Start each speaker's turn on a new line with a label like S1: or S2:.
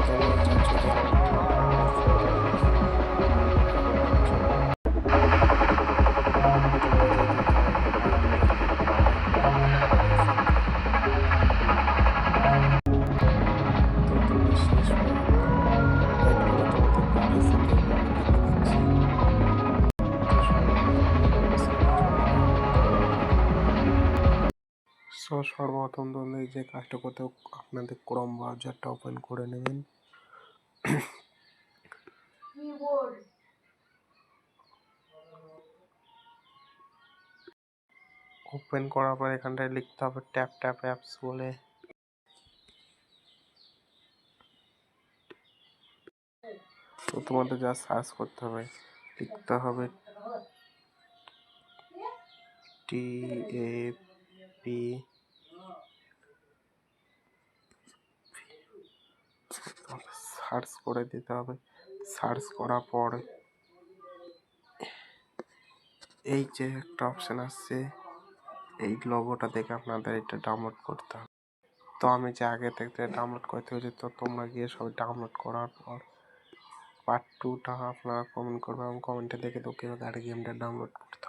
S1: তোমরা চাচ্ছ যে তোমরা যে যে কারণে বাইকগুলোকে বাইক রেসিং খেলো, তো তোমরা শেষ পর্যন্ত ওয়েট করো, তোমাদের কার রেসিং গেম আমি লিখে দিচ্ছি। তো সর্বপ্রথম গেম স্ক্রিনে চলে যাও। সর্বপ্রথম তোমাদের যে কাজটা করতে হবে, আপনাদের ক্রোম ব্রাউজারটা ওপেন করে নেবেন। ওপেন করার পর এখানটায় লিখতে হবে ট্যাপ ট্যাপ অ্যাপস বলে। তো তোমাদের যা সার্চ করতে হবে, লিখতে হবে TAP, সার্চ করে দিতে হবে। সার্চ করার পর এই যে একটা অপশান আসছে, এই লোগোটা দেখে আপনাদের এটা ডাউনলোড করতে হবে। তো আমি যে আগে থেকে ডাউনলোড করতে হয়েছে, তো তোমরা গিয়ে সবাই ডাউনলোড করার পর পার্ট 2টা আপনারা কমেন্ট করবে এবং কমেন্টে দেখে তো কীভাবে আর গেমটা ডাউনলোড করতে হবে।